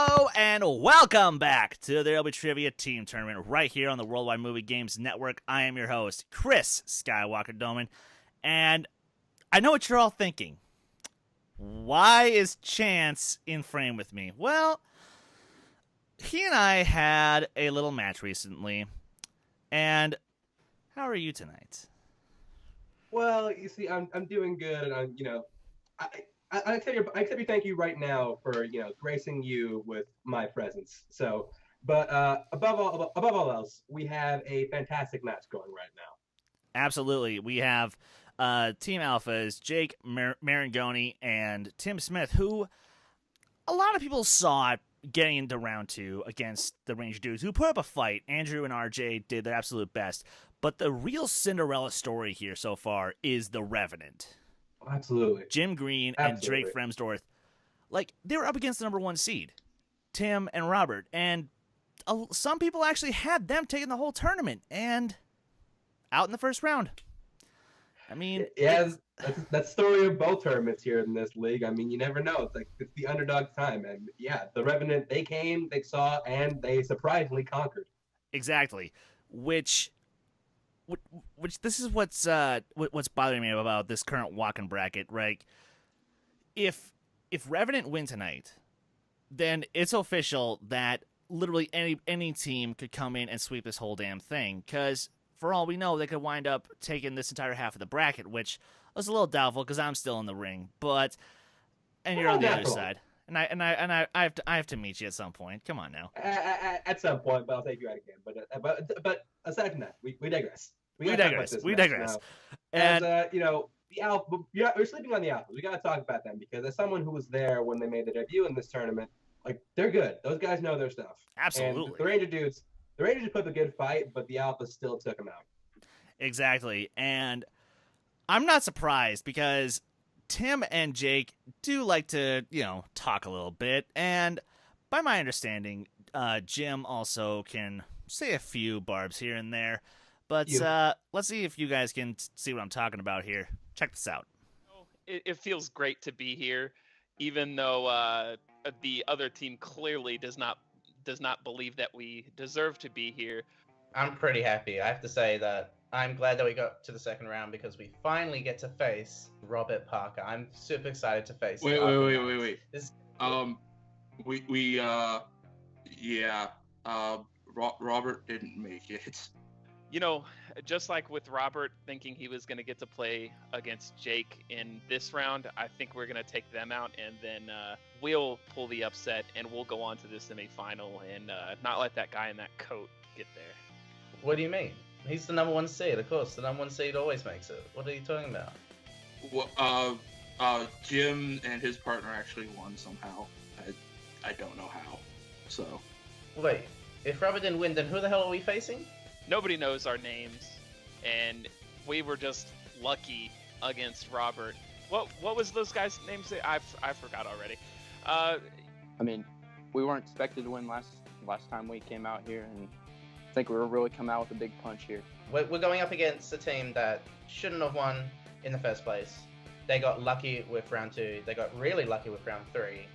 Hello and welcome back to the There'll Be Trivia Team Tournament right here on the Worldwide Movie Games Network. I am your host, Chris Skywalker Doman, and I know what you're all thinking. Why is Chance in frame with me? Well, he and I had a little match recently, and how are you tonight? Well, you see, I'm doing good, and I accept your thank you right now for gracing you with my presence. So, but above all else, we have a fantastic match going right now. Absolutely. We have Team Alpha's Jake Maringoni and Tim Smith, who a lot of people saw getting into round two against the Ranger Dudes, who put up a fight. Andrew and RJ did their absolute best. But the real Cinderella story here so far is the Revenant. Absolutely. Jim Green and Drake Froemsdorf, like, they were up against the number one seed, Tim and Robert. And some people actually had them taking the whole tournament and out in the first round. I mean, yeah, that's the story of both tournaments here in this league. I mean, you never know. It's the underdog time, and yeah, the Revenant, they came, they saw, and they surprisingly conquered. Exactly, which this is what's bothering me about this current Walken bracket, right? If Revenant win tonight, then it's official that literally any team could come in and sweep this whole damn thing, because for all we know, they could wind up taking this entire half of the bracket, which was a little doubtful because I'm still in the ring. And you're on the other side, and I have to meet you at some point. Come on now. At some point, but I'll take you out again. But aside from that, we digress. We digress. And the Alpha. Yeah, we're sleeping on the Alpha. We got to talk about them because as someone who was there when they made their debut in this tournament, like, they're good. Those guys know their stuff. Absolutely. And the Rangers put up a good fight, but the Alpha still took them out. Exactly. And I'm not surprised because Tim and Jake do like to, talk a little bit. And by my understanding, Jim also can say a few barbs here and there. But let's see if you guys can see what I'm talking about here. Check this out. It feels great to be here, even though the other team clearly does not believe that we deserve to be here. I'm pretty happy. I have to say that I'm glad that we got to the second round because we finally get to face Robert Parker. I'm super excited to face him. Wait. Robert didn't make it. Just like with Robert thinking he was going to get to play against Jake in this round, I think we're going to take them out, and then we'll pull the upset, and we'll go on to the semifinal and not let that guy in that coat get there. What do you mean? He's the number one seed, of course. The number one seed always makes it. What are you talking about? Well, Jim and his partner actually won somehow. I don't know how. So. Wait, if Robert didn't win, then who the hell are we facing? Nobody knows our names, and we were just lucky against Robert. What was those guys' names? I forgot already. I mean, we weren't expected to win last time we came out here, and I think we were really come out with a big punch here. We're going up against a team that shouldn't have won in the first place. They got lucky with round two. They got really lucky with round three.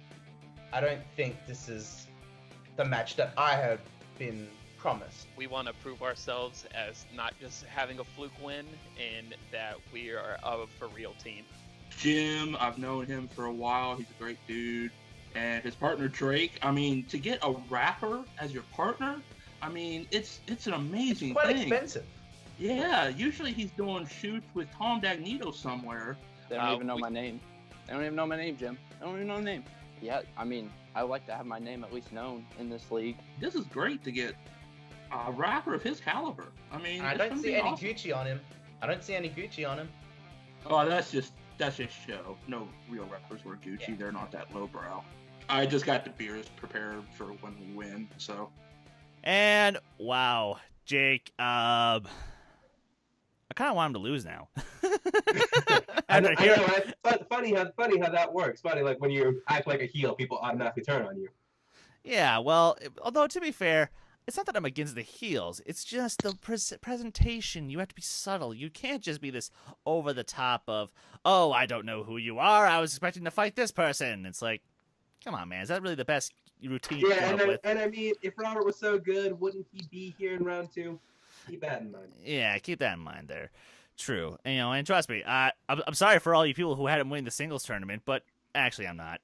I don't think this is the match that I had been promised. We want to prove ourselves as not just having a fluke win, and that we are a for real team. Jim, I've known him for a while. He's a great dude. And his partner Drake, I mean, to get a rapper as your partner, I mean, it's an amazing It's quite thing. expensive. Yeah, usually he's doing shoots with Tom Dagnito somewhere. They don't even know my name. They don't even know my name, Jim. They don't even know my name. Yeah, I mean, I like to have my name at least known in this league. This is great to get a rapper of his caliber. I mean, I don't see any Gucci on him. Oh, that's just show. No real rappers wear Gucci. Yeah. They're not that lowbrow. I just got the beers prepared for when we win. So. And wow, Jake. I kind of want him to lose now. I know, it's funny how that works. Funny, like when you act like a heel, people automatically turn on you. Yeah, well, although to be fair, it's not that I'm against the heels. It's just the presentation. You have to be subtle. You can't just be this over the top of, oh, I don't know who you are. I was expecting to fight this person. It's like, come on, man. Is that really the best routine you Yeah, come up with. and I mean, if Robert was so good, wouldn't he be here in round 2? Keep that in mind. Yeah, keep that in mind there. True. And, and trust me, I'm sorry for all you people who had him win the singles tournament, but actually I'm not.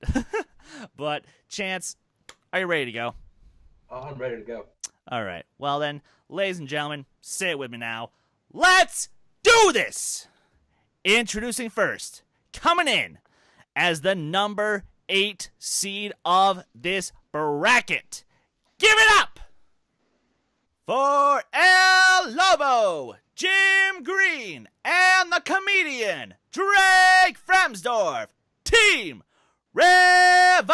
But, Chance, are you ready to go? Oh, I'm ready to go. All right. Well then, ladies and gentlemen, say it with me now. Let's do this! Introducing first, coming in as the number 8 seed of this bracket. Give it up for El Lobo, Jim Green, and the comedian Drake Froemsdorf, Team Revenant.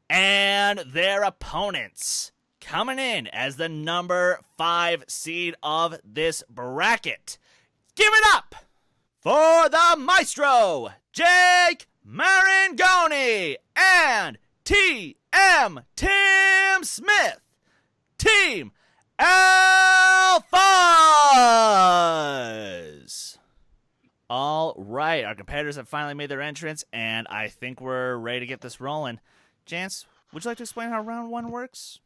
And their opponents, coming in as the number 5 seed of this bracket. Give it up for the Maestro, Jake Maringoni, and Tim Smith, Team Alphas. All right, our competitors have finally made their entrance, and I think we're ready to get this rolling. Chance, would you like to explain how round 1 works?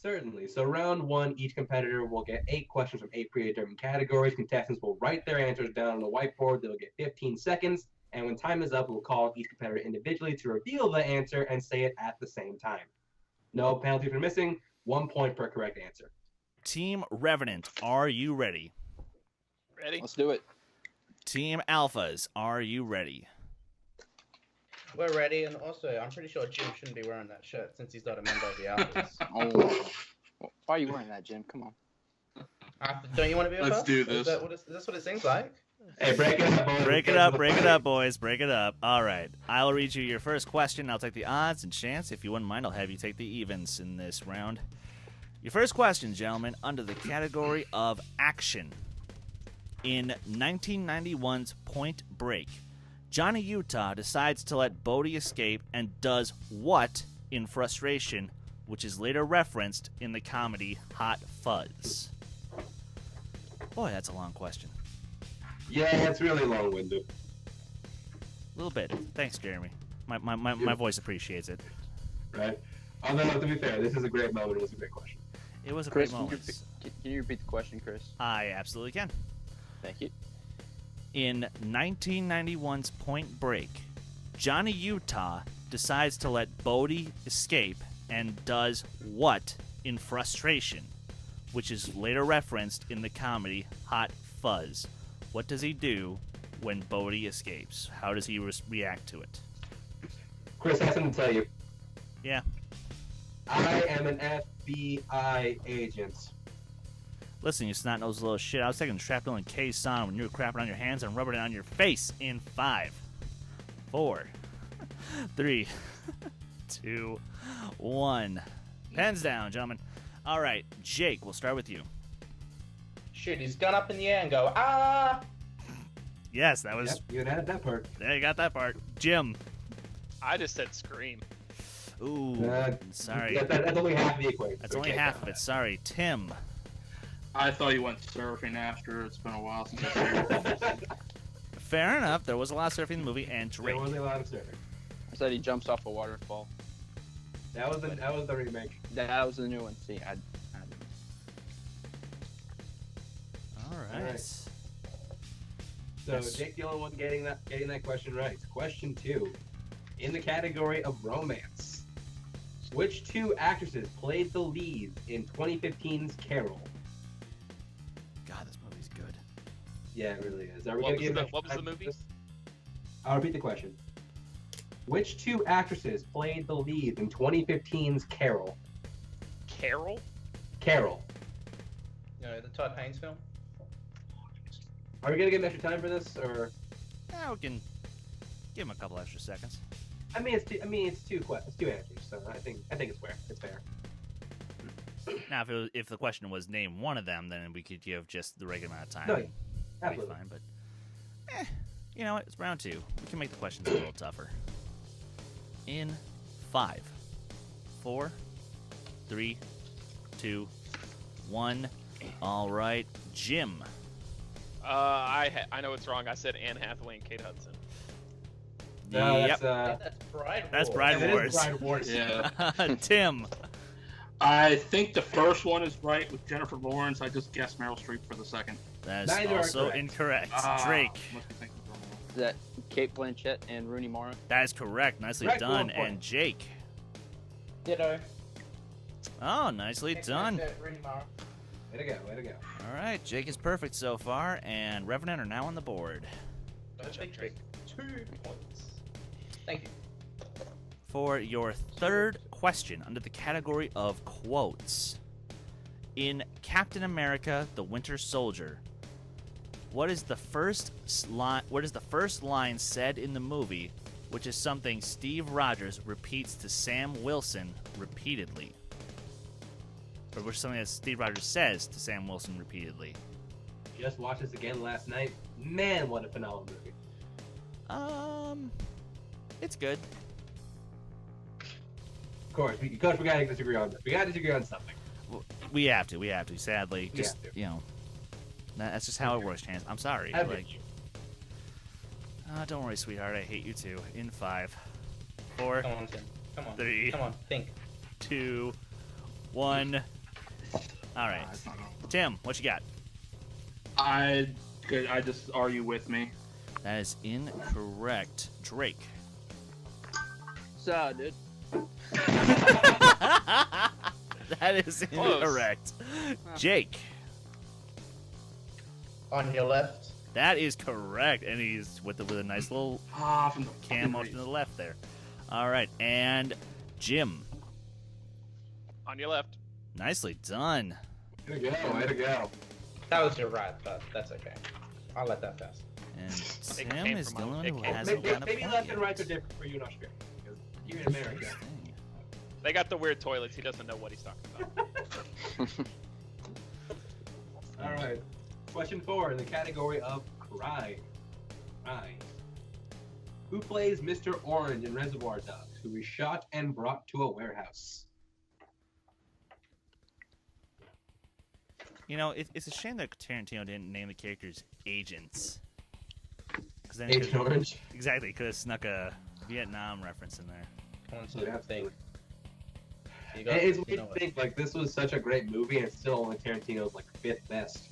Certainly. So round 1, each competitor will get 8 questions from 8 predetermined categories. Contestants will write their answers down on the whiteboard. They'll get 15 seconds. And when time is up, we'll call each competitor individually to reveal the answer and say it at the same time. No penalty for missing. 1 point per correct answer. Team Revenant, are you ready? Ready? Let's do it. Team Alphas, are you ready? We're ready, and also, I'm pretty sure Jim shouldn't be wearing that shirt since he's not a member of the Alphas. Oh, why are you wearing that, Jim? Come on. Don't you want to be a Let's first? do this. Is this what it seems like? Hey, break it up, boys. Break it up, boys. Break it up. All right. I'll read you your first question. I'll take the odds, and Chance, if you wouldn't mind, I'll have you take the evens in this round. Your first question, gentlemen, under the category of action. In 1991's Point Break, Johnny Utah decides to let Bodhi escape and does what in frustration, which is later referenced in the comedy Hot Fuzz? Boy, that's a long question. Yeah, it's really long-winded. A little bit. Thanks, Jeremy. My voice appreciates it. Right? Although, to be fair, this is a great moment. It was a great question. It was a Chris, great moment. can you repeat the question, Chris? I absolutely can. Thank you. In 1991's Point Break, Johnny Utah decides to let Bodhi escape and does what in frustration, which is later referenced in the comedy Hot Fuzz. What does he do when Bodhi escapes? How does he react to it? Chris has something to tell you. Yeah. I am an FBI agent. Listen, you snot-nosed little shit. I was taking Shrapnel and Kees on when you were crapping on your hands and rubbing it on your face in 5, 4, 3, 2, 1. Pens down, gentlemen. All right, Jake, we'll start with you. Shoot his gun up in the air and go, ah! Yes, that was... Yep, you added that part. There, you got that part. Jim. I just said scream. Ooh, sorry. That's only half the equation. That's only half of it. Sorry. Tim. I thought you went surfing after. It's been a while since I surfed. Fair enough. There was a lot of surfing in the movie, and There Drake. was a lot of surfing. I said he jumps off a waterfall. That was the remake. That was the new one. See, I All right. Alright. So Yes. Jake, the only one getting that question right. Question 2, in the category of romance, which 2 actresses played the lead in 2015's Carol? God, this movie's good. Yeah, it really is. Are we What gonna was give the- extra what was time the for movie? this? I'll repeat the question. Which 2 actresses played the lead in 2015's Carol? Carol? Carol. You know, the Todd Haynes film? Are we gonna give extra time for this, or? Yeah, we can give him a couple extra seconds. I mean, it's two answers, so I think it's fair. It's fair. Now, if the question was name one of them, then we could give just the regular amount of time. No, That'd be absolutely. fine, but you know what? It's round 2. We can make the questions a little tougher. In 5, 4, 3, 2, 1. All right, Jim. I know it's wrong. I said Anne Hathaway and Kate Hudson. No, Yep. that's That's Bride That's Wars. Bride it Wars. is Bride Wars. Yeah. Tim. I think the first one is right with Jennifer Lawrence. I just guessed Meryl Streep for the second. That is Neither are also correct. incorrect. Ah, Drake. must be thinking of the wrong one. Is that Kate Blanchett and Rooney Mara? That is correct. Nicely Correct, done. 1 point. And Jake. Ditto. Oh, nicely done. Rooney Mara. Way to go, way to go. All right, Jake is perfect so far, and Revenant are now on the board. Big Drake. 2 points. Thank you. For your third question under the category of quotes. In Captain America: The Winter Soldier, what is the first line said in the movie, which is something Steve Rogers repeats to Sam Wilson repeatedly? Or which is something that Steve Rogers says to Sam Wilson repeatedly? Just watched this again last night. Man, what a phenomenal movie. It's good. Of course, we gotta disagree on this. We gotta disagree on something. We have to. Sadly, We just have to. you know, that's just how it works. Chance, I'm sorry. Have Like, you? don't worry, sweetheart. I hate you too. In 5, 4, Come on, Tim. Come on. 3, Come on, think. 2, 1. All right, Tim, what you got? I just, are you with me? That is incorrect. Drake. So, dude. That is incorrect. Jake. On your left. That is correct, and he's with a nice little From the cam off to the left there. All right, and Jim. On your left. Nicely done. Way to go, way to go. That was your right, but that's okay. I'll let that pass. And It Tim came is from the a- only it one who came- hasn't Maybe, gotten a maybe point left yet. and right are different for you in Australia. Because here in America. They got the weird toilets. He doesn't know what he's talking about. All right. Question 4 in the category of crime. Crime. Who plays Mr. Orange in Reservoir Dogs, who was shot and brought to a warehouse? You know, it's a shame that Tarantino didn't name the characters agents. 'Cause then he Agent could've- Orange. Exactly, could have snuck a Vietnam reference in there. Come on, Yeah, Tim. absolutely. You And got it's you weird know to it. think, like, this was such a great movie, and it's still only Tarantino's, like, 5th best.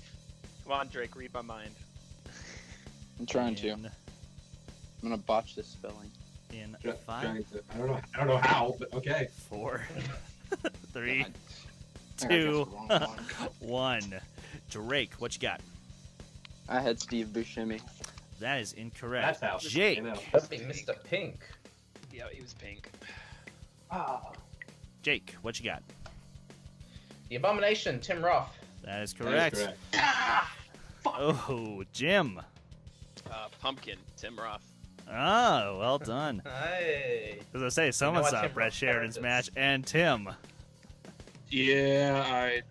Come on, Drake, read my mind. I'm trying to. In- I'm gonna botch this spelling. In Try- 5, trying to- I don't know how, but okay. 4, 3, God. I think I 2, guessed the wrong one. 1. Drake, what you got? I had Steve Buscemi. That is incorrect. That's how. Jake. You know. Must be Mr. Pink. Yeah, he was pink. Ah. Jake, what you got? The Abomination, Tim Roth. That is That correct. is correct. Oh, Jim. Pumpkin, Tim Roth. Oh, well done. Hey. As I say, someone what saw Tim Brett Roth Sheridan's characters. match, and Tim. Yeah, I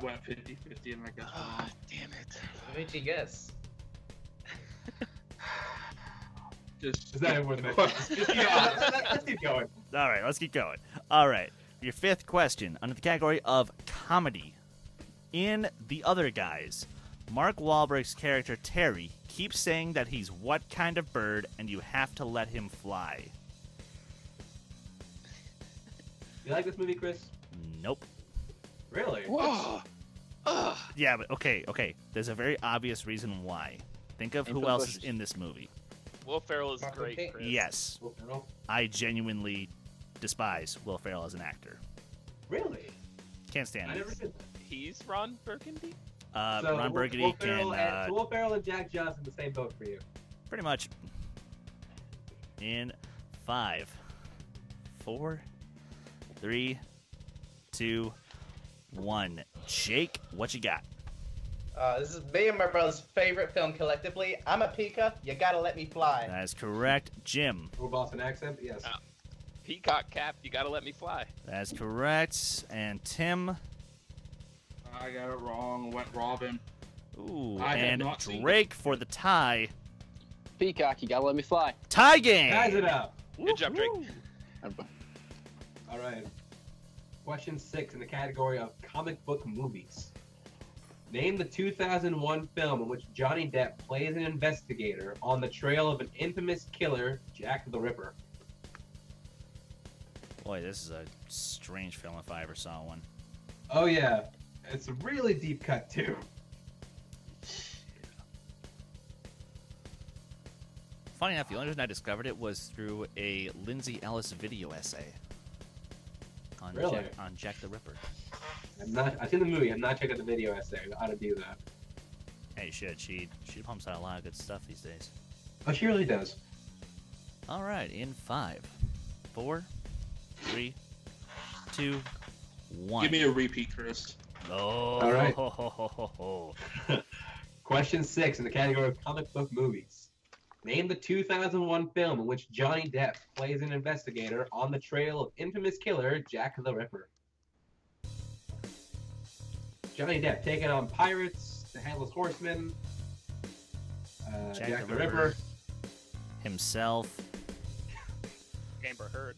went 50-50 and I guess wrong. Damn it. Who'd you guess? Just Is that everyone that let's keep going. All right, let's keep going. All right, your 5th question under the category of comedy. In The Other Guys, Mark Wahlberg's character Terry keeps saying that he's what kind of bird and you have to let him fly. You like this movie, Chris? Nope. Really? Whoa! Yeah, but okay. There's a very obvious reason why. Think of Aim who for the else is bushes. in this movie. Will Ferrell is Mark great, Pink. Chris. Yes, Will Ferrell? I genuinely despise Will Ferrell as an actor. Really? Can't stand I him. never did that. He's Ron Burgundy? So, Ron Burgundy Will can Ferrell and, so Will Ferrell and Jack Johnson the same boat for you. pretty much in 5, 4, 3, 2, 1. Jake, what you got? This is me and my brother's favorite film collectively. I'm a peaker. You gotta let me fly. That is correct. Jim, Or Boston accent? Yes. Peacock cap, you gotta let me fly. that is correct. And Tim, I got it wrong. Went Robin. ooh, I have and not seen Drake for the tie. Peacock, you gotta let me fly. Tie game. Ties it up. Good job, Drake. All right. Question 6 in the category of comic book movies. Name the 2001 film in which Johnny Depp plays an investigator on the trail of an infamous killer, Jack the Ripper. Boy, this is a strange film if I ever saw one. Oh yeah, it's a really deep cut too. Funny enough, the only reason I discovered it was through a Lindsay Ellis video essay on Really? Jack the Ripper. I've seen the movie. I've not checked out the video essay. How to do that? Hey, shit, she pumps out a lot of good stuff these days. Oh, she really does. All right, in 5, 4, 3, 2, 1. Give me a repeat, Chris. Oh, All right. ho, ho, ho, ho, ho. Question 6 in the category of comic book movies. Name the 2001 film in which Johnny Depp plays an investigator on the trail of infamous killer Jack the Ripper. Johnny Depp taking on pirates, the Headless Horseman, Jack the Ripper, himself. Amber Heard.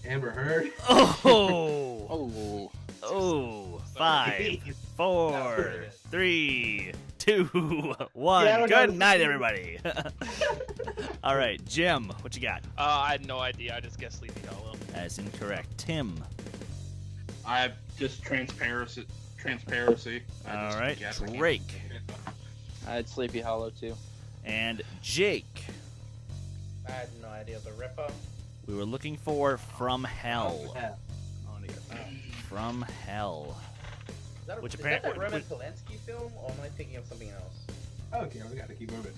Amber Heard. Oh, Oh, 5, 4, 3, 2, 1. Yeah, I don't Good know. night, everybody. All right, Jim, what you got? I had no idea. I just guessed Sleepy Hollow. That's incorrect. Tim. I have just transparency. All right, Drake. I had Sleepy Hollow too. And Jake. I had no idea. The Ripper. We were looking for From Hell. Yeah. From Hell. Is that, Which is that the apparent- Roman Polanski film, or am I thinking of something else? Okay, we gotta keep moving.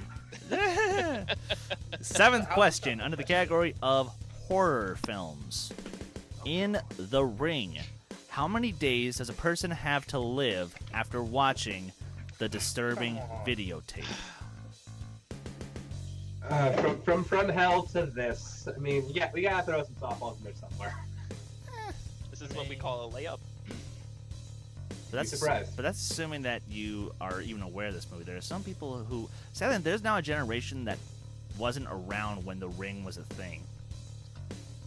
7th question under the category of horror films. In The Ring, how many days does a person have to live after watching the disturbing videotape? From hell to this. I mean, yeah, we gotta throw some softballs in there somewhere. This is what we call a layup. But surprised. but that's assuming that you are even aware of this movie. There are some people who, sadly, there's now a generation that wasn't around when The Ring was a thing.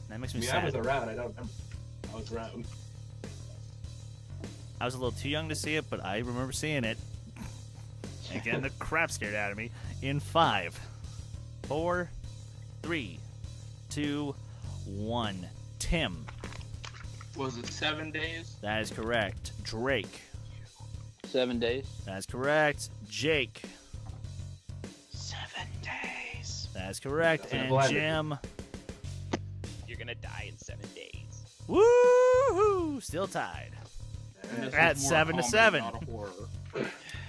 That makes I me mean, sad. I was around. I don't remember. I was around. I was a little too young to see it, but I remember seeing it. And getting the crap scared out of me. In 5, 4, 3, 2, 1. Tim. Was it 7 days? That is correct. Drake. 7 days. That's correct. Jake. 7 days. That's correct. That's And blinded. Jim. You're gonna die in 7 days. Woohoo! Still tied. And this At is more 7 to comedy, 7. not a horror.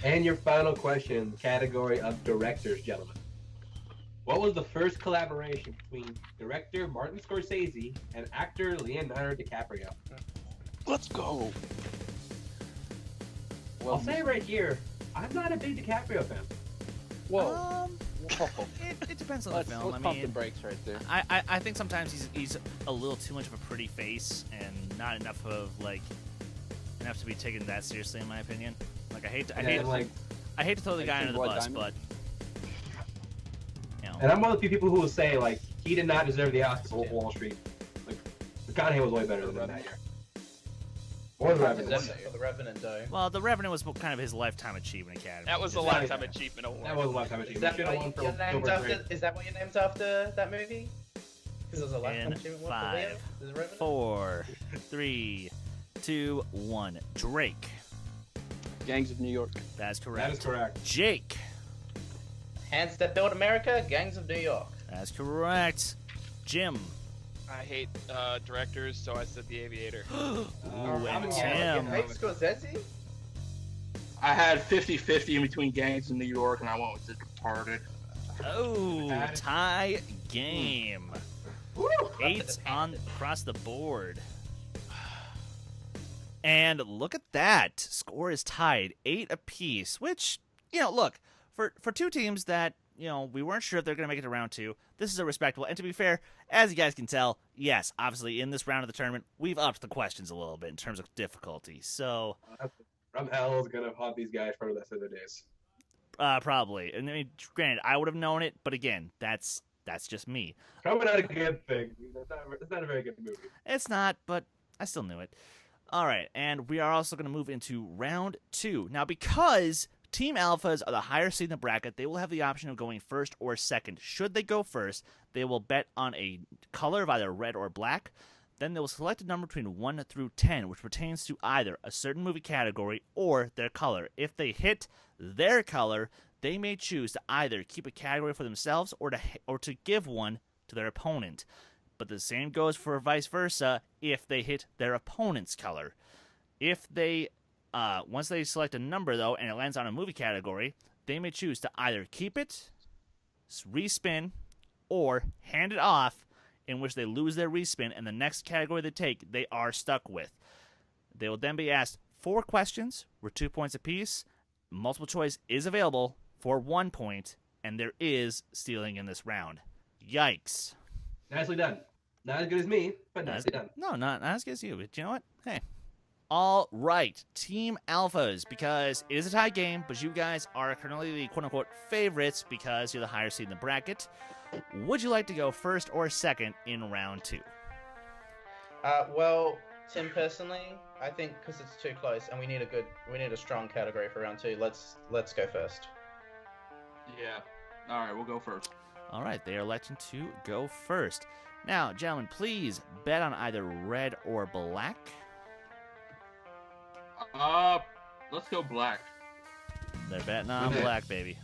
And your final question, category of directors, gentlemen. What was the first collaboration between director Martin Scorsese and actor Leonardo DiCaprio? Let's go. I'll Well, say right here, I'm not a big DiCaprio fan. whoa. It depends on the Let's film. I pump the mean, brakes right there. I think sometimes he's a little too much of a pretty face and not enough of enough to be taken that seriously in my opinion. Like I hate to throw the Like guy under King the Blood bus, Diamond? but you know. And I'm one of the few people who will say, like, he did not deserve the Oscar for Wall Street. Like, McConaughey was way better than him that year. Or The Revenant. The Revenant, though. Well, The Revenant was kind of his lifetime achievement academy. That was a Just- lifetime achievement award. That was a lifetime Is achievement. that, Should've what won for you're named Silver after, Grade. is that what you're named after that movie? Because it was a lifetime In achievement award for Leo? 5, The Revenant? 4, 3, 2, 1. Drake. Gangs of New York. That's correct. That is correct. Jake. Hands That Built America, Gangs of New York. That's correct. Jim. I hate directors, so I said The Aviator. Ooh, and Tim. Tim. Hey, Scorsese? I had 50-50 in between Gangs in New York, and I went with The Departed. Oh, tie game. Woo! 8 on across the board. And look at that. Score is tied 8 apiece, which, look, for two teams that, we weren't sure if they're going to make it to round 2, this is a respectable. And to be fair, as you guys can tell, yes, obviously in this round of the tournament, we've upped the questions a little bit in terms of difficulty. So, From Hell is gonna haunt these guys for the rest of their days. probably. And I mean, granted, I would have known it, but again, that's just me. Probably not a good thing. It's not a very good movie. It's not, but I still knew it. All right, and we are also going to move into round 2. Now, because Team Alphas are the higher seed in the bracket, they will have the option of going first or second. Should they go first, they will bet on a color of either red or black. Then they will select a number between 1 through 10, which pertains to either a certain movie category or their color. If they hit their color, they may choose to either keep a category for themselves or to give one to their opponent. But the same goes for vice versa if they hit their opponent's color. If they, once they select a number, though, and it lands on a movie category, they may choose to either keep it, respin, or hand it off, in which they lose their respin, and the next category they take, they are stuck with. They will then be asked 4 questions worth 2 points apiece. Multiple choice is available for 1 point, and there is stealing in this round. Yikes. Nicely done. Not as good as me, but nicely done. No, not as good as you, but you know what? Hey. All right, Team Alphas, because it is a tie game, but you guys are currently the quote-unquote favorites because you're the higher seed in the bracket. Would you like to go first or second in round 2? Well, Tim, personally, I think because it's too close and we need a strong category for round 2. Let's go first. Yeah. All right, we'll go first. All right, they are electing to go first. Now, gentlemen, please bet on either red or black. Let's go black. They're betting on Okay. black, baby.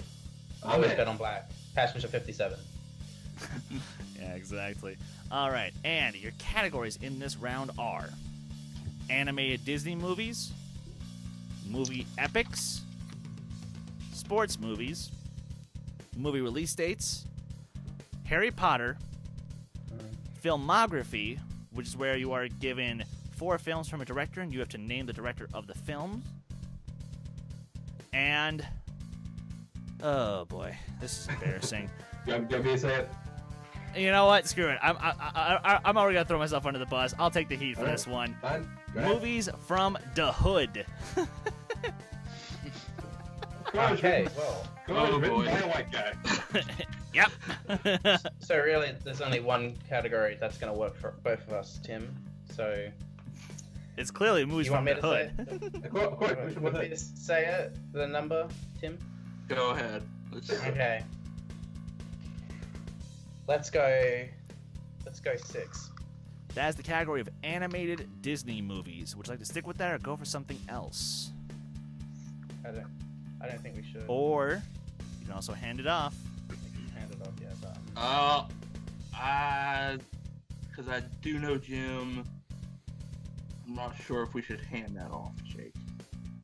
I always bet on black. Passenger 57. Yeah, exactly. All right, and your categories in this round are animated Disney movies, movie epics, sports movies, movie release dates, Harry Potter, filmography, which is where you are given 4 films from a director and you have to name the director of the film, and oh boy, this is embarrassing. You want me to say it? You know what? Screw it. I'm already gonna throw myself under the bus. I'll take the heat for this one. Fine. Go ahead. Movies from the hood. Okay, well. Oh, Written boy. by a white guy. Yep. So really, there's only one category that's going to work for both of us, Tim. So It's clearly movies you from want me the to say hood. it? Of course, which one Want was me to it? say it? The number, Tim? Go ahead. Let's Okay. Let's go 6. That is the category of animated Disney movies. Would you like to stick with that or go for something else? I don't think we should. Or you can also hand it off. Hand it off, yeah, but because I do know Jim. I'm not sure if we should hand that off, Jake.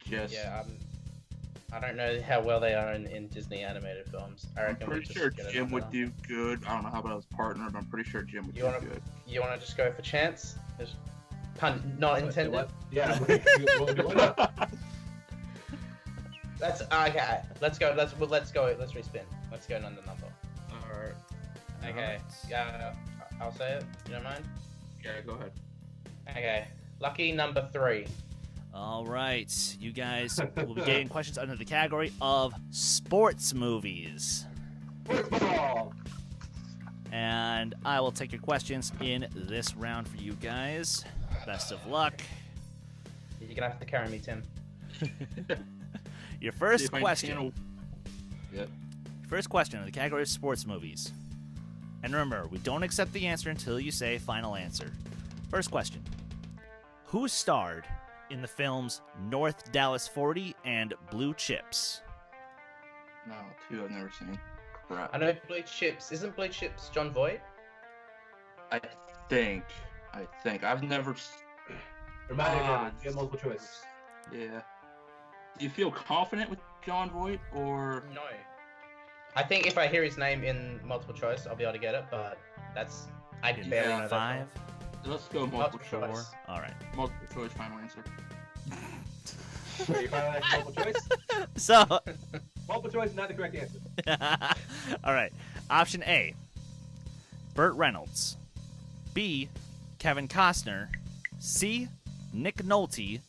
Just. yeah, I don't know how well they are in Disney animated films. I I'm reckon we pretty just sure get it Jim on would now. do good. I don't know how about his partner, but I'm pretty sure Jim would You do wanna- good. You want to just go for chance? Just pun not intended. What? Yeah. We'll do what? That's okay. Let's go. Let's respin. Let's go another number. Alright. Okay. Alright. Yeah, I'll say it. You don't mind? Yeah, go ahead. Okay. Lucky number 3. All right, you guys will be getting questions under the category of sports movies. Football. And I will take your questions in this round for you guys. Best of luck. You're gonna have to carry me, Tim. Your See first if I can question. channel- Yep. First question in the category of sports movies. And remember, we don't accept the answer until you say final answer. First question. Who starred in the films North Dallas 40 and Blue Chips? No, 2 I've never seen. Crap. I know Blue Chips. Isn't Blue Chips John Voight? I think. I've never. Remind me Ah, again. You have multiple choice. Yeah. Do you feel confident with John Voight, or No. I think if I hear his name in multiple choice, I'll be able to get it. But I In barely know that. 5, let's go multiple Multiple choice? choice. 4. All right. Multiple choice, final answer. Wait, you finally like multiple choice? So, Multiple choice is not the correct answer. all right. Option A, Burt Reynolds. B, Kevin Costner. C, Nick Nolte.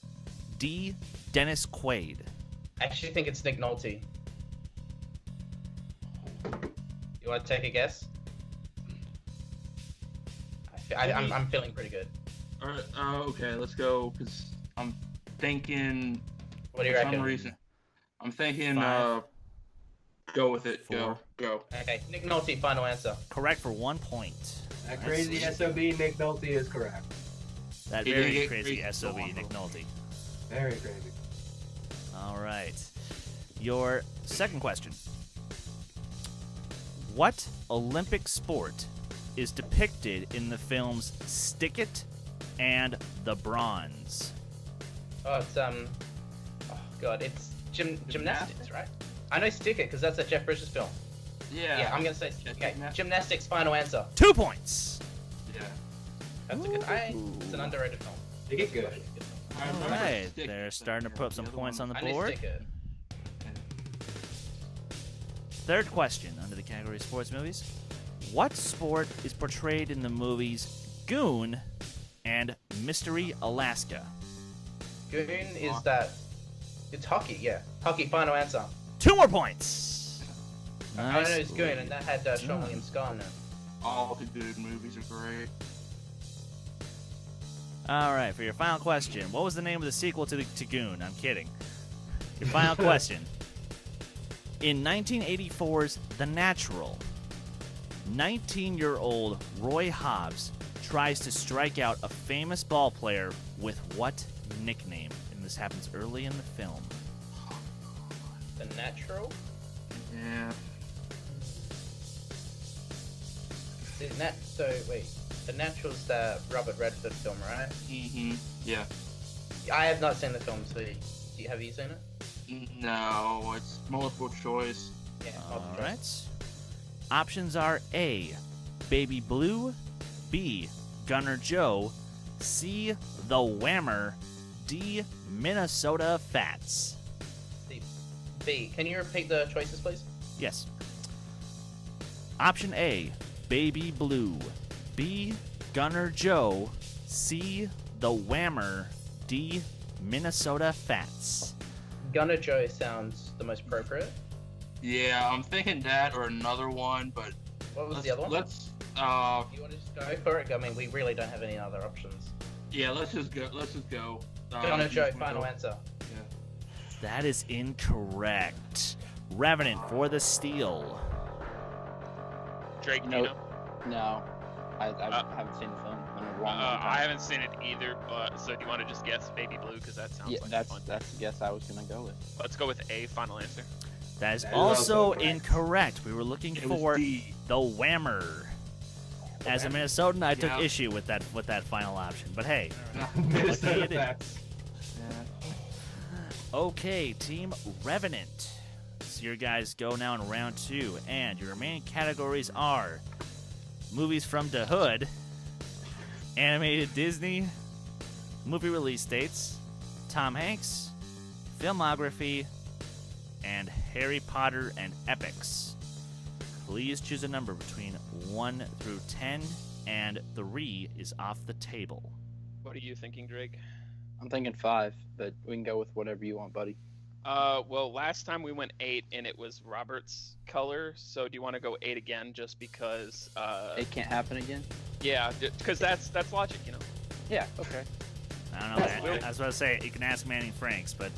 D, Dennis Quaid. I actually think it's Nick Nolte. You want to take a guess? I'm feeling pretty good. Alright, okay, let's go, because I'm thinking. What do you For reckon? some reason, I'm thinking. 5, Go with it. 4. Go. Okay, Nick Nolte, final answer. Correct for 1 point. That That's crazy sweet. SOB Nick Nolte is correct. That He very didn't get crazy crazy SOB, so long, Nick though. Nolte. Very crazy. All right. Your second question. What Olympic sport is depicted in the films Stick It and The Bronze? Oh, it's oh god, it's gymnastics, right? I know Stick It because that's a Jeff Bridges film. Yeah, I'm gonna say okay. Gymnastics, final answer. 2 points. Yeah. That's a good. It's an underrated film. They get good. I All remember right. Stick It, They're but starting to put up some the other points on one- the I know board. Stick It. Third question under the category of sports movies. What sport is portrayed in the movies Goon and Mystery Alaska? Goon is that. It's hockey, yeah. Hockey, final answer. 2 more points. I know it's Goon, and that had Sean done. William Scott in it. All the good movies are great. All right, for your final question, what was the name of the sequel to Goon? I'm kidding. Your final question. In 1984's The Natural, 19-year-old Roy Hobbs tries to strike out a famous ball player with what nickname? And this happens early in the film. The Natural? Yeah. The Natural's the Robert Redford film, right? Mm-hmm. Yeah. I have not seen the film, so have you seen it? No, it's multiple choice. Yeah, All multiple right. choice. Options are A, Baby Blue, B, Gunner Joe, C, The Whammer, D, Minnesota Fats. B. Can you repeat the choices, please? Yes. Option A, Baby Blue, B, Gunner Joe, C, The Whammer, D, Minnesota Fats. Gunner Joe sounds the most appropriate. Yeah, I'm thinking that or another one, but What was the other one? let's You want to just go for it? I mean, we really don't have any other options. yeah, let's just go. Gunner Joe, just final go. answer. That is incorrect. Revenant for the steal. Drake, do No. you know? No, I haven't seen the film in a long I time. haven't seen it either, but so do you want to just guess Baby Blue? Because that sounds Yeah, like that's fun. the guess I was gonna go with. Let's go with A, final answer. That is That is also also correct. incorrect. We were looking It was for D. The Whammer. As a Minnesotan, I took Yeah. issue with that final option. But hey, Minnesota it is. Fats. okay, Team Revenant. So your guys go now in round 2, and your remaining categories are movies from the hood, animated Disney, movie release dates, Tom Hanks, filmography, and Harry Potter and epics. Please choose a number between 1 through 10, and 3 is off the table. What are you thinking, Drake? I'm thinking 5, but we can go with whatever you want, buddy. Well, last time we went 8, and it was Robert's color. So do you want to go 8 again, just because? It can't happen again. Yeah, because that's logic, you know. Yeah. Okay. I don't know, man. I was about to say, you can ask Manning Franks, but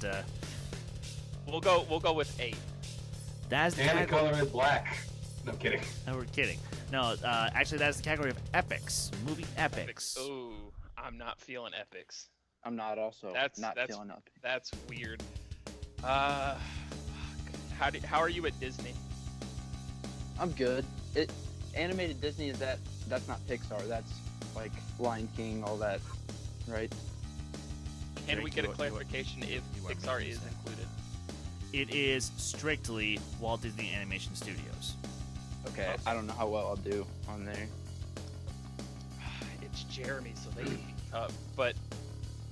We'll go with 8. that's the And the category. color is black. No, I'm kidding. No, we're kidding. No, actually, that is the category of epics, movie epics. Ooh, I'm not feeling epics. I'm not also That's- not that's- feeling up. That's weird. How are you at Disney? I'm good. Animated Disney is that's not Pixar. That's like Lion King, all that, right? Can Drake, we get a you are- clarification if you are Pixar making is sense. included? It is strictly Walt Disney Animation Studios. Okay. I don't know how well I'll do on there. It's Jeremy, so they can be tough. But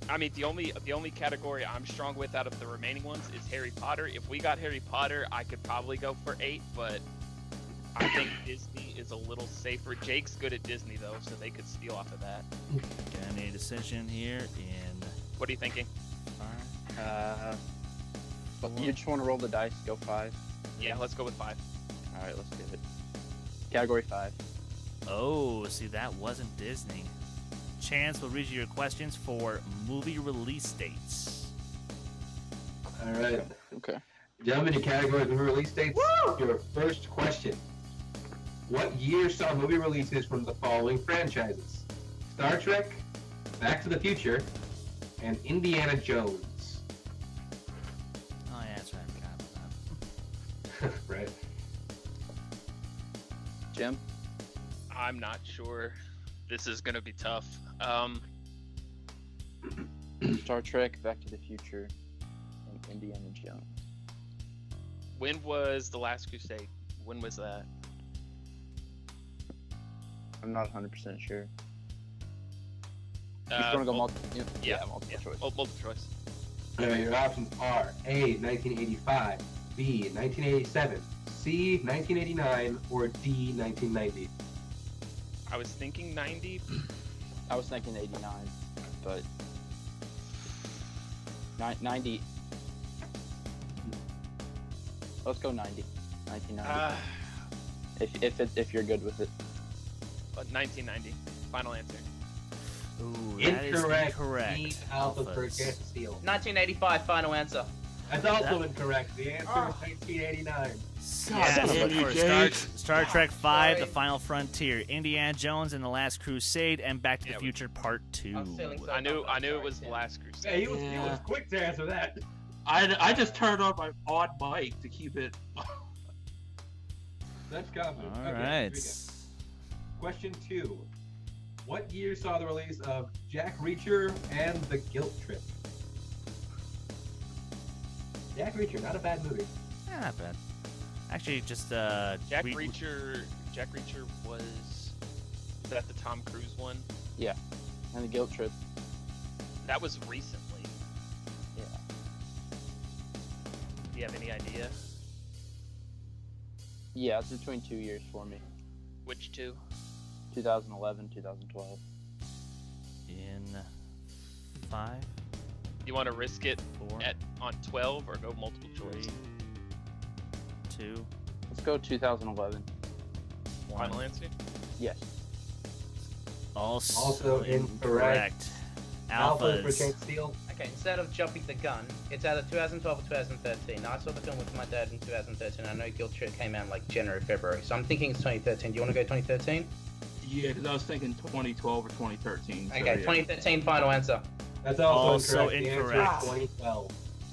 I mean, the only category I'm strong with out of the remaining ones is Harry Potter. If we got Harry Potter, I could probably go for 8, but I think Disney is a little safer. Jake's good at Disney though, so they could steal off of that. Gonna need a decision here in What are you thinking? 5. But you just want to roll the dice, go 5. Yeah, let's go with 5. All right, let's do it. Category 5. Oh, see, that wasn't Disney. Chance will read you your questions for movie release dates. All right. Okay. Gentlemen, your category of movie release dates. Your first question. What year saw movie releases from the following franchises? Star Trek, Back to the Future, and Indiana Jones. Oh, yeah, that's right. I forgot about that. Right. Jim? I'm not sure. This is gonna be tough. Star Trek, Back to the Future, and Indiana Jones. When was The Last Crusade? When was that? I'm not 100% sure. Uh, He's going to go mul- multiple. yeah, multiple choice. multiple choice. All right, your options are A, 1985, B, 1987, C, 1989, or D, 1990. I was thinking 90. I was thinking 89, but 90. Let's go 90. 1990. If you're good with it. 1990. Final answer. Ooh, that is incorrect. Need Alpha for a Alphas. chance to steal. 1985, final answer. That's also incorrect. The answer is 1989. Yeah, son of a for Jake. Star Trek 5, sorry. The Final Frontier, Indiana Jones and the Last Crusade, and Back to the Yeah, Future Part 2. I'm feeling so I knew confident, it was sorry, The Last Crusade. Yeah, he was Yeah. quick to answer that. I just turned on my odd mic to keep it. That's confident. All Okay, right. here we go. Question 2. What year saw the release of Jack Reacher and the Guilt Trip? Jack Reacher, not a bad movie. Yeah, not bad. Actually, just Jack we- Reacher was that the Tom Cruise one? And the Guilt Trip. That was recently. Yeah. Do you have any idea Yeah, it's between 2 years for me. which two? 2011, 2012. in 5, You want to risk it 4, on 12 or go multiple choice? 3, 2, Let's go 2011. 1. Final answer? Yes. Also incorrect. Alpha for Alphas. chance to steal. Okay, instead of jumping the gun, it's either 2012 or 2013. Now, I saw the film with my dad in 2013. I know Guilt Trip came out in like January, February. So I'm thinking it's 2013. Do you want to go 2013? Yeah, because I was thinking 2012 or 2013. So Okay, yeah. 2013 final answer. That's also, Also incorrect. incorrect. The answer is 2012.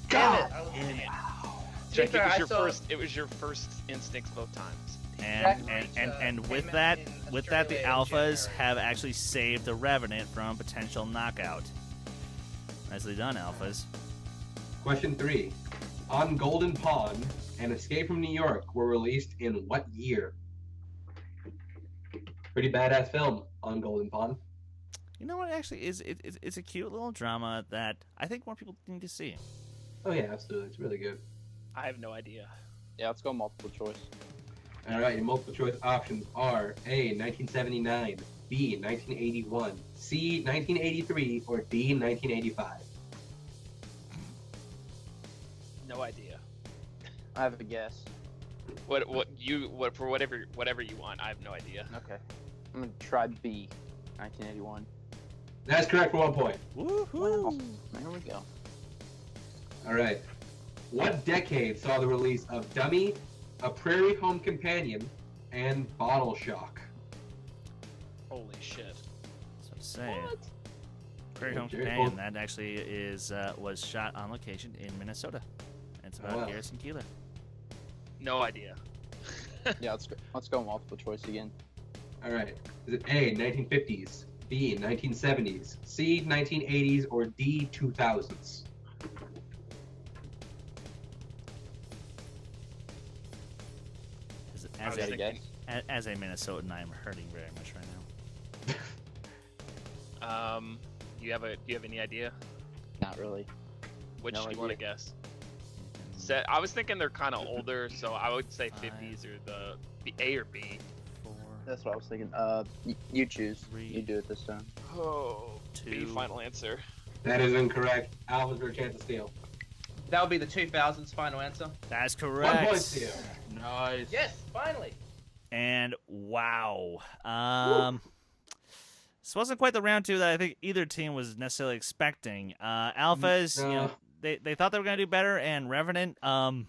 Damn it! I was- Jake, fair, I saw- it was your first instincts both times. And Jack Reacher and with came that, out in with that, the Australia in Alphas January. have actually saved the Revenant from potential knockout. Nicely done, Alphas. Question 3. On Golden Pond and Escape from New York were released in what year? Pretty badass film, On Golden Pond. You know what? Actually, it's a cute little drama that I think more people need to see. Oh yeah, absolutely. It's really good. I have no idea. Yeah, let's go multiple choice. All right, your multiple choice options are A, 1979, B, 1981, C, 1983, or D, 1985. No idea. I have a guess. What for whatever you want. I have no idea. Okay. I'm going to try B, 1981. That's correct for 1 point. Woohoo! There we go. All right. What decade saw the release of Dummy, A Prairie Home Companion, and Bottle Shock? Holy shit. So to say, Prairie Home Very Companion. cool. That actually was shot on location in Minnesota. It's about wow. Garrison Keillor. No idea. Yeah, let's go multiple choice again. All right. Is it A, 1950s, B, 1970s, C, 1980s, or D, 2000s? I was Got a thinking- guess? As a Minnesotan, I'm hurting very much right now. Do you have any idea? Not really. Which No do you want to idea. guess? I was thinking they're kind of older, so I would say Five. 50s or the A or B. 4, That's what I was thinking. You choose. Three. You do it this time. Oh, B. 2. Final answer. That is incorrect. Alpha's for a chance to steal. That would be the 2000s final answer. That's 1 correct. point steal. Nice. Yes, finally. And wow. This wasn't quite the round 2 that I think either team was necessarily expecting. Alphas, No. they thought they were going to do better, and Revenant, oh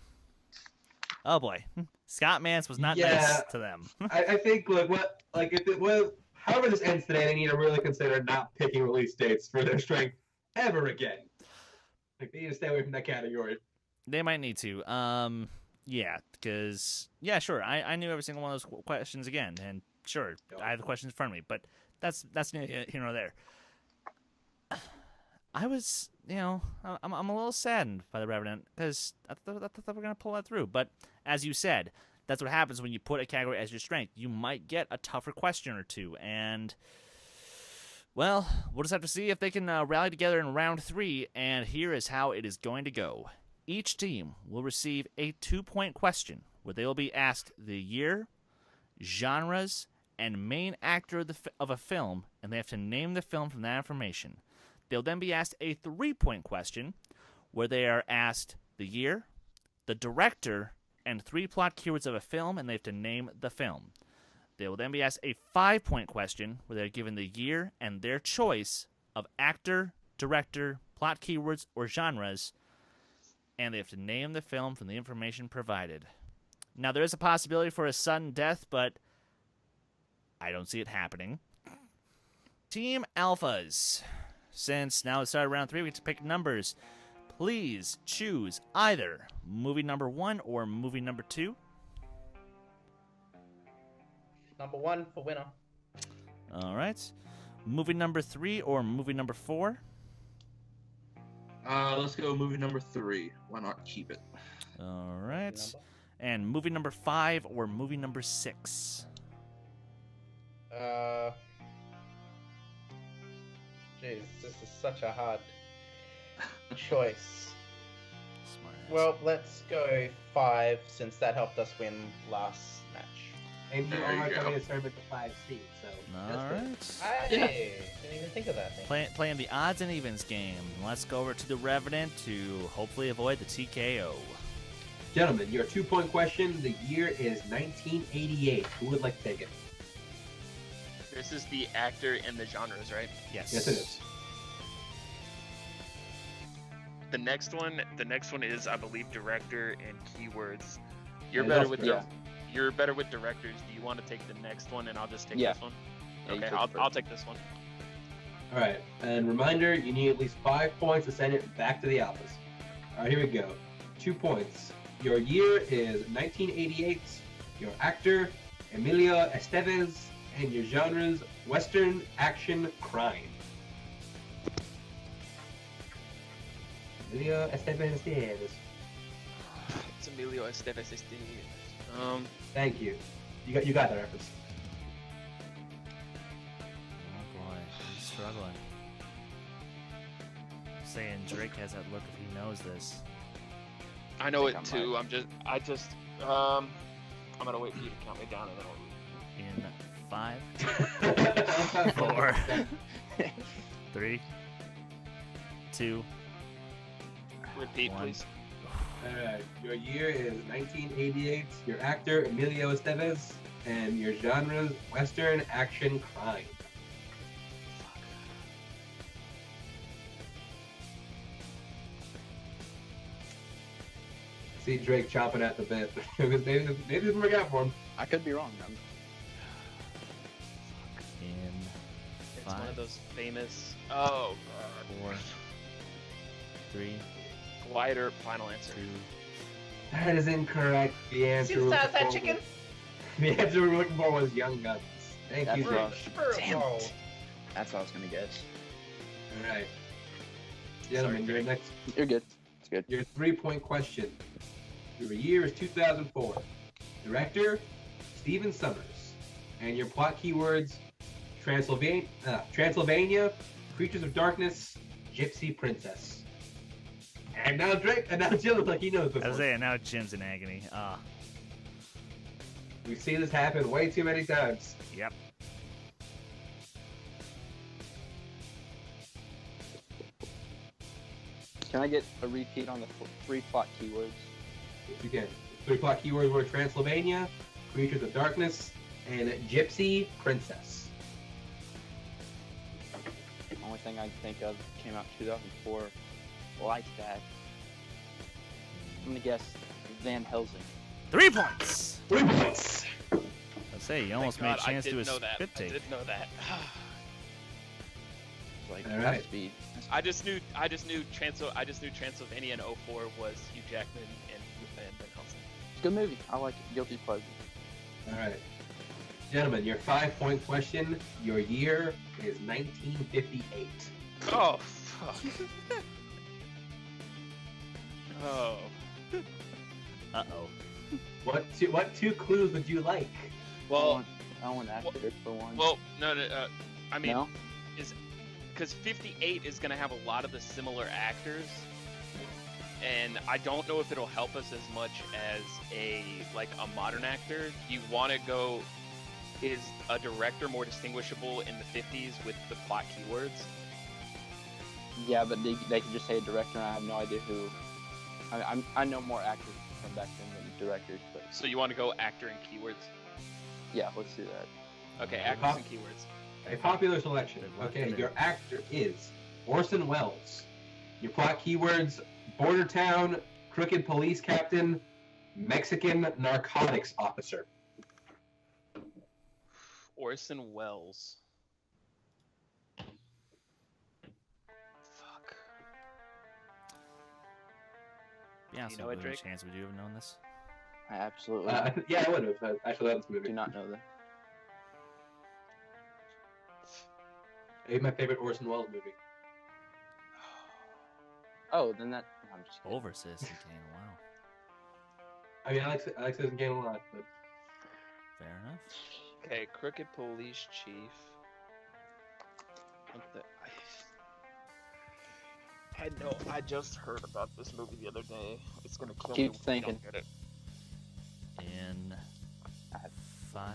boy. Scott Mance was not nice to them. I think if it was however this ends today, they need to really consider not picking release dates for their strength ever again. Like they need to stay away from that category. They might need to. Yeah, because sure. I knew every single one of those questions again, and sure, I have the questions in front of me, but that's neither here nor there. I was, I'm a little saddened by the Revenant because I thought we were gonna pull that through. But as you said, that's what happens when you put a category as your strength. You might get a tougher question or two, and well, we'll just have to see if they can rally together in round 3. And here is how it is going to go. Each team will receive a 2-point question where they will be asked the year, genres, and main actor of a film, and they have to name the film from that information. They'll then be asked a 3-point question where they are asked the year, the director, and 3 plot keywords of a film, and they have to name the film. They will then be asked a 5-point question where they're given the year and their choice of actor, director, plot keywords, or genres, and they have to name the film from the information provided. Now, there is a possibility for a sudden death, but I don't see it happening. Team Alphas. Since now it's started round 3, we get to pick numbers. Please choose either movie number 1 or movie number 2. Number 1 for winner. All right. Movie number 3 or movie number 4. Let's go movie number 3. Why not keep it? All right. And movie number 5 or movie number 6. Jeez, this is such a hard choice. Smart. Well, let's go 5 since that helped us win last match. And you There you are go. going to serve at the 5 seed, so All that's good. right. Hey, didn't even think of that thing. Playing the odds and evens game. Let's go over to the Revenant to hopefully avoid the TKO. Gentlemen, your 2-point question. The year is 1988. Who would like to take it? This is the actor and the genres, right? Yes. Yes, it is. The next one is, I believe, director and keywords. You're Yeah, better that's with correct. you're better with directors. Do you want to take the next one, and I'll just take Yeah. this one? Yeah, you Okay, take it I'll first. take this one. All right. And reminder, you need at least 5 points to send it back to the Alphas. All right, here we go. 2 points. Your year is 1988. Your actor, Emilio Estevez, and your genres, Western, action, crime. Emilio Estevez. It's Emilio Estevez. Thank you. You got the reference. Oh boy, he's struggling. Saying Drake has that look if he knows this. I know I it think I too. I'm gonna wait for you to count me down, and then I'll. In 5, 4, 3, 2. Repeat, One. please. Alright, your year is 1988. Your actor, Emilio Estevez, and your genres, Western, action, crime. See Drake chomping at the bit. maybe this didn't work out for him. I could be wrong. In It's 5, one of those famous. Oh, God. 4, 3, Glider. Final answer. 2. That is incorrect. The answer we're Since that looking chicken. for- The answer we were looking for was Young Guns. Thank That's you, right. Drake. Damn it. That's what I was gonna guess. Alright. Gentlemen, Sorry, your Drake. next You're good. It's good. Your 3-point question. Your year is 2004. Director, Steven Summers. And your plot keywords, Transylvania, Creatures of Darkness, Gypsy Princess. And now Drake, and now Jill looks like he knows this I was one. saying, now Jim's in agony. We see this happen way too many times. Yep. Can I get a repeat on the 3 plot keywords? If you can. 3 plot keywords were Transylvania, Creatures of Darkness, and Gypsy Princess. thing I can think of came out 2004 like that. I'm gonna guess Van Helsing. 3 points. 3 points. I say you almost Thank made a God, chance to do a know that. spit I take. did know that. Like All right. speed. I just knew Transylvania in 04 was Hugh Jackman and Van Helsing. Good movie. I like it. Guilty pleasure. All right. Gentlemen, your 5-point question. Your year is 1958. Oh fuck. Oh. Uh-oh. What two clues would you like? Well, I want actor for one. no. I mean, no? because 58 is going to have a lot of the similar actors, and I don't know if it'll help us as much as a modern actor. You want to go, is a director more distinguishable in the 50s with the plot keywords? Yeah, but they could just say a director, and I have no idea who. I know more actors from back then than directors, but So you want to go actor and keywords? yeah, let's do that. Okay, actors and keywords. A popular selection. Good luck Okay, today. your actor is Orson Welles. Your plot keywords: border town, crooked police captain, Mexican narcotics officer. Orson Welles. Fuck. Be honest, You know with it, you, Drake? chance would you have known this? I absolutely Yeah, I would have. I actually love this movie. do not know that. It's my favorite Orson Welles movie. Oh, then that. I'm just kidding. Over Citizen Kane. Wow. I mean, I like Citizen Kane a lot, but Fair enough. Okay, crooked police chief. What the? I know. I just heard about this movie the other day. It's gonna kill Keep me. If we thinking. don't get it. In 5,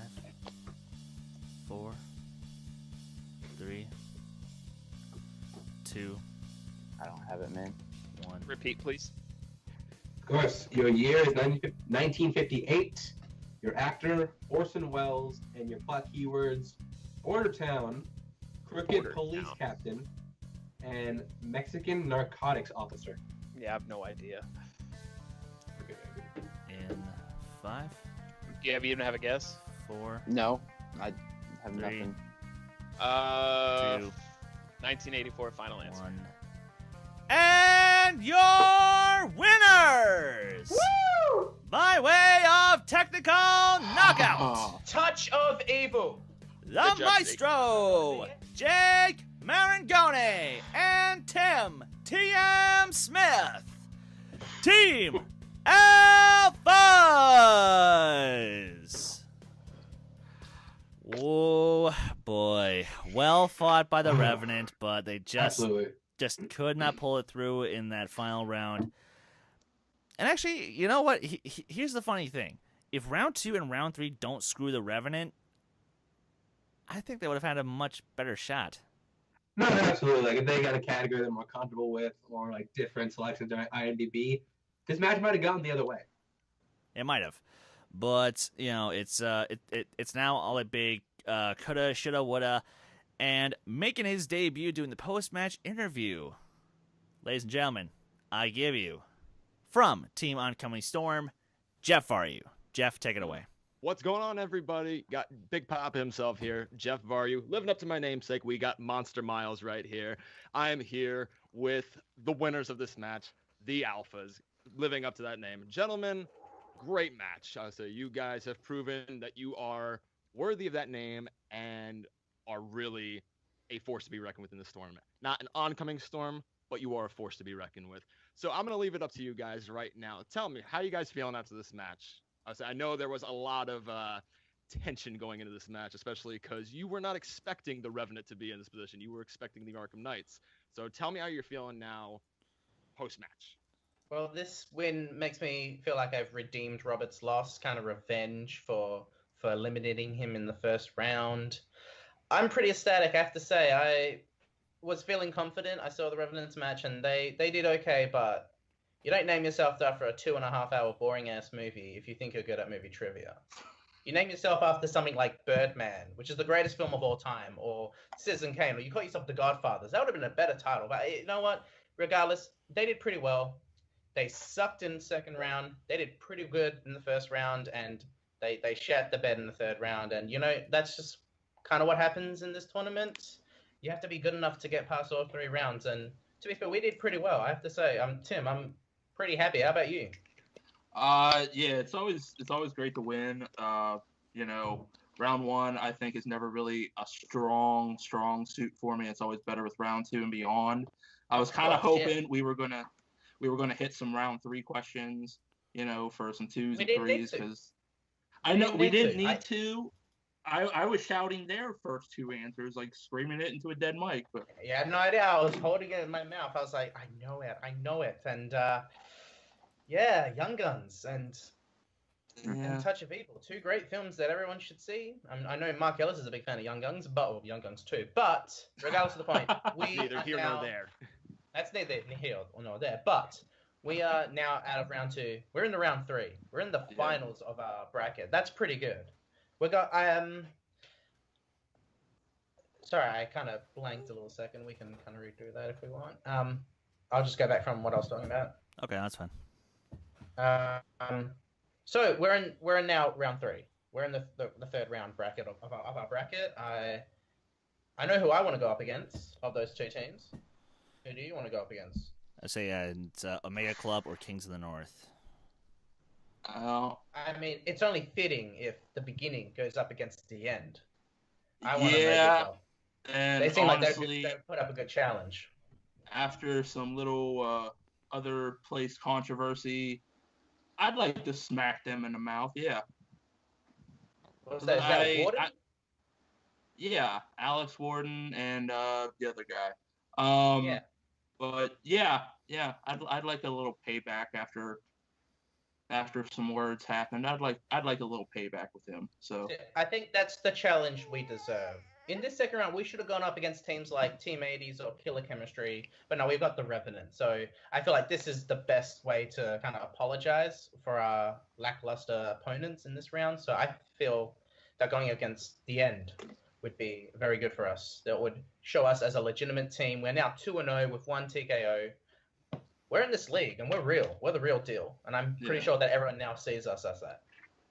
4, 3, 2, I don't have it, man. 1. Repeat, please. of course, your year is 1958. Your actor Orson Welles, and your plot keywords: border town, crooked Border police town. captain, and Mexican narcotics officer. Yeah, I have no idea. In 5, Do you even have a guess? 4, No, I have 3, nothing. 1984 final answer. 1. And your winners! Woo! By way of technical knockout, Oh, Touch of evil. the Good job, maestro, Jake Maringoni, and Tim T.M. Smith. Team Alphas! Oh boy. Well fought by the Revenant, but they Absolutely. just could not pull it through in that final round. And actually, you know what? Here's the funny thing. If round 2 and round 3 don't screw the Revenant, I think they would have had a much better shot. No, absolutely. Like if they got a category they're more comfortable with, or like different selections on IMDb, this match might have gone the other way. It might have. But, you know, it's now all a big coulda, shoulda, woulda. And making his debut doing the post-match interview. Ladies and gentlemen, I give you, from Team Oncoming Storm, Jeff Varyu. Jeff, take it away. What's going on, everybody? Got Big Pop himself here, Jeff Varyu. Living up to my namesake, we got Monster Miles right here. I am here with the winners of this match, the Alphas, living up to that name. Gentlemen, great match. I say you guys have proven that you are worthy of that name and are really a force to be reckoned with in the storm. Not an oncoming storm, but you are a force to be reckoned with. So I'm going to leave it up to you guys right now. Tell me, how you guys feeling after this match? I know there was a lot of tension going into this match, especially because you were not expecting the Revenant to be in this position. You were expecting the Arkham Knights. So tell me how you're feeling now post-match. Well, this win makes me feel like I've redeemed Robert's loss, kind of revenge for eliminating him in the first round. I'm pretty ecstatic, I have to say. I was feeling confident. I saw the Revenant's match, and they did okay, but you don't name yourself after a 2.5 hour boring ass movie if you think you're good at movie trivia. You name yourself after something like Birdman, which is the greatest film of all time, or Citizen Kane, or you call yourself The Godfathers. That would have been a better title. But you know what? Regardless, they did pretty well. They sucked in the second round. They did pretty good in the first round, and they shat the bed in the third round. And that's just kind of what happens in this tournament. You have to be good enough to get past all 3 rounds. And to be fair, we did pretty well. I have to say, Tim, I'm pretty happy. How about you? Yeah, it's always great to win. Round one I think is never really a strong suit for me. It's always better with round two and beyond. I was kind of hoping we were gonna hit some round three questions, for some twos and threes, because I know we didn't need to. I was shouting their first two answers, like screaming it into a dead mic. But yeah, I had no idea. I was holding it in my mouth. I was like, I know it, and yeah, Young Guns and Touch of Evil, 2 great films that everyone should see. I know Mark Ellis is a big fan of Young Guns, Young Guns 2. But regardless of the point, we neither here nor there. That's neither here nor there. But we are now out of round 2. We're in the round 3. We're in the finals of our bracket. That's pretty good. We got Sorry, I kind of blanked a little second. We can kind of read through that if we want. I'll just go back from what I was talking about. Okay, that's fine. So we're in now round 3. We're in the third round bracket of our bracket. I know who I want to go up against of those 2 teams. Who do you want to go up against? I say it's Omega Club or Kings of the North. I mean, it's only fitting if the beginning goes up against the end. I want Omega Club. And they seem honestly, like they put up a good challenge. After some little other place controversy, I'd like to smack them in the mouth. Yeah. What's that? Is that Warden? Yeah, Alex Warden and the other guy. Yeah. But yeah, I'd like a little payback after some words happened. I'd like a little payback with him. So I think that's the challenge we deserve. In this second round, we should have gone up against teams like Team 80s or Killer Chemistry, but no, we've got the Revenant. So I feel like this is the best way to kind of apologize for our lackluster opponents in this round. So I feel that going against the End would be very good for us. That would show us as a legitimate team. We're now 2-0 with 1 TKO. We're in this league, and we're real. We're the real deal. And I'm pretty sure that everyone now sees us as that.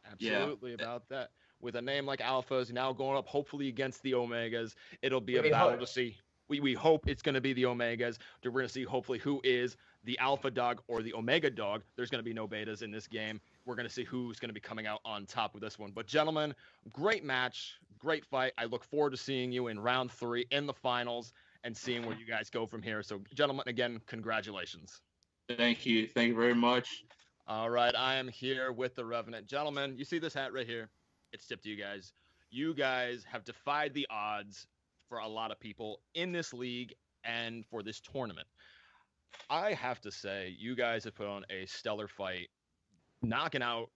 Absolutely about that. With a name like Alphas now going up, hopefully against the Omegas, it'll be a battle to see. We hope it's going to be the Omegas. We're going to see hopefully who is the Alpha dog or the Omega dog. There's going to be no betas in this game. We're going to see who's going to be coming out on top with this one. But gentlemen, great match, great fight. I look forward to seeing you in round 3 in the finals and seeing where you guys go from here. So gentlemen, again, congratulations. Thank you very much. All right, I am here with the Revenant. Gentlemen, you see this hat right here? It's tipped to you guys. You guys have defied the odds for a lot of people in this league and for this tournament. I have to say, you guys have put on a stellar fight, knocking out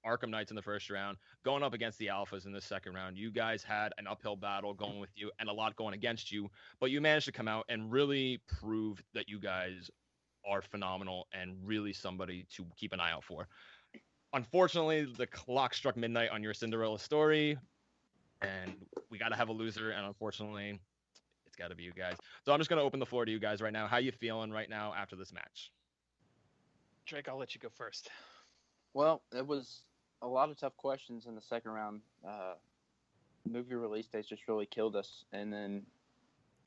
Arkham Knights in the first round, going up against the Alphas in the second round. You guys had an uphill battle going with you and a lot going against you, but you managed to come out and really prove that you guys are phenomenal and really somebody to keep an eye out for. Unfortunately, the clock struck midnight on your Cinderella story, and we got to have a loser, and unfortunately, it's got to be you guys. So I'm just going to open the floor to you guys right now. How you feeling right now after this match? Drake, I'll let you go first. Well, it was a lot of tough questions in the second round. Movie release dates just really killed us, and then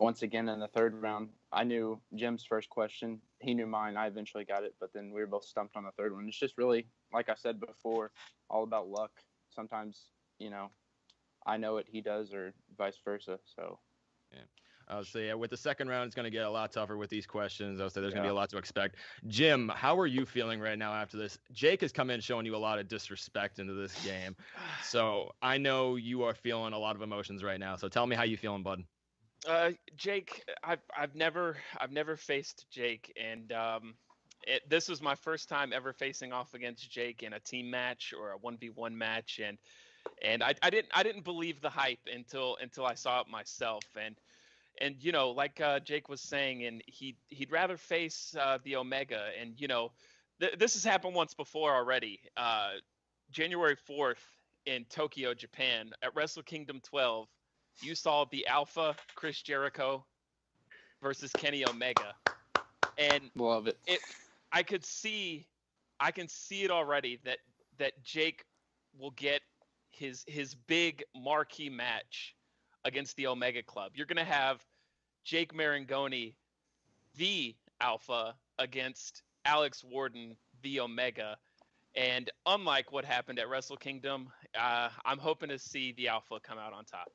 once again in the third round, I knew Jim's first question. He knew mine. I eventually got it, but then we were both stumped on the third one. It's just really, like I said before, all about luck. Sometimes, I know it, he does, or vice versa. So, yeah. I'll say with the second round, it's going to get a lot tougher with these questions. I'll say there's going to be a lot to expect. Jim, how are you feeling right now after this? Jake has come in showing you a lot of disrespect into this game. So I know you are feeling a lot of emotions right now. So tell me how you feeling, bud. Jake, I've never faced Jake, and this was my first time ever facing off against Jake in a team match or a 1v1 match, and I didn't believe the hype until I saw it myself, and like Jake was saying, and he'd rather face the Omega, and this has happened once before already. January 4th in Tokyo, Japan, at Wrestle Kingdom 12, you saw the Alpha Chris Jericho versus Kenny Omega, and Love it. I can see it already that Jake will get his big marquee match against the Omega Club. You're gonna have Jake Maringoni, the Alpha, against Alex Warden, the Omega. And unlike what happened at Wrestle Kingdom, I'm hoping to see the Alpha come out on top.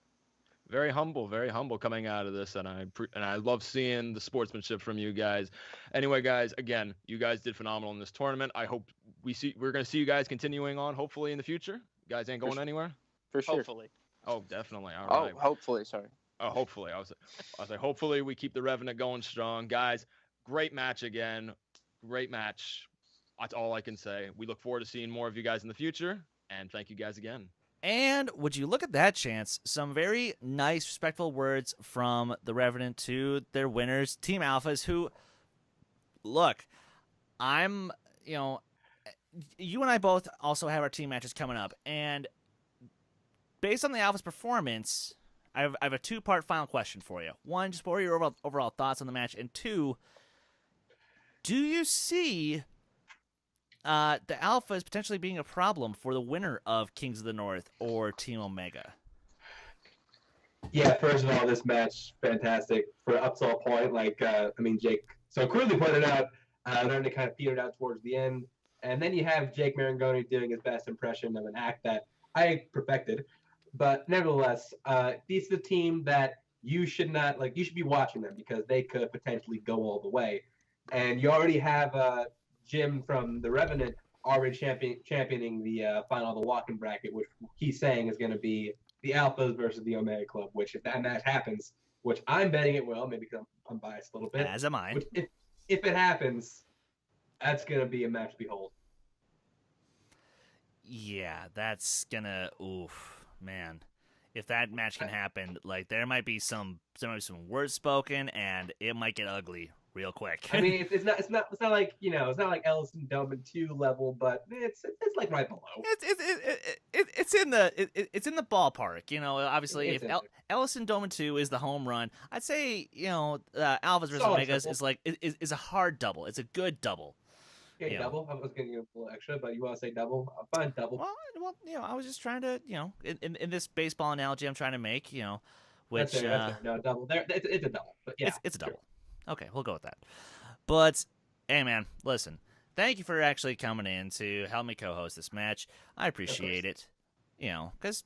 Very humble coming out of this, and I love seeing the sportsmanship from you guys. Anyway, guys, again, you guys did phenomenal in this tournament. I hope we're gonna see you guys continuing on, hopefully in the future. You guys ain't going anywhere. For sure. Hopefully. Oh, definitely. All Oh, right. hopefully. Sorry. Oh, hopefully. I was like, hopefully we keep the Revenant going strong, guys. Great match again. Great match. That's all I can say. We look forward to seeing more of you guys in the future, and thank you guys again. And would you look at that, Chance? Some very nice, respectful words from the Revenant to their winners, Team Alphas, who, look, you and I both also have our team matches coming up, and based on the Alphas' performance, I have a two-part final question for you. One, just what are your overall thoughts on the match? And two, do you see the Alphas potentially being a problem for the winner of Kings of the North or Team Omega? Yeah, first of all, this match, fantastic. For up to a point, Jake so crudely pointed out, learned to kind of petered out towards the end. And then you have Jake Marangoni doing his best impression of an act that I perfected. But nevertheless, this is a team that you should be watching them because they could potentially go all the way. And you already have Jim from the Revenant already championing the final of the Walken bracket, which he's saying is going to be the Alphas versus the Omega Club, which if that match happens, which I'm betting it will, maybe because I'm biased a little bit. As am I. Which if it happens, that's going to be a match to behold. Yeah, that's gonna man. If that match can happen, there might be some words spoken, and it might get ugly real quick. I mean, it's not like it's not like Ellison Doman 2 level, but it's like right below. It's in the ballpark. Obviously, if Ellison Doman 2 is the home run, I'd say Alphas versus Omegas is a hard double. It's a good double. Okay, double. I was getting a little extra, but you want to say double? I'll find double. Well, I was just trying to, in this baseball analogy I'm trying to make, which that's fair. No, double. It's a double, but yeah, it's a double. Sure. Okay, we'll go with that. But hey, man, listen. Thank you for actually coming in to help me co-host this match. I appreciate it. Because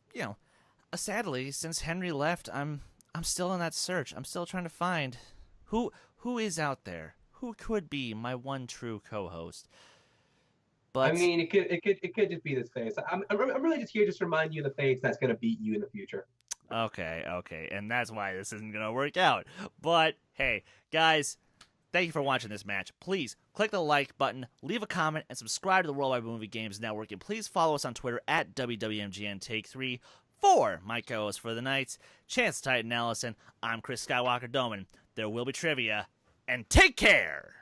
sadly, since Henry left, I'm still in that search. I'm still trying to find who is out there. Who could be my one true co-host? But I mean, it could just be this face. I'm really just here just to remind you of the face that's going to beat you in the future. Okay, and that's why this isn't going to work out. But hey, guys, thank you for watching this match. Please click the like button, leave a comment, and subscribe to the Worldwide Movie Games Network. And please follow us on Twitter at WWMGN Take 3. For my co-host for the night, Chance Titan Allison, I'm Chris Skywalker Doman. There will be trivia. And take care!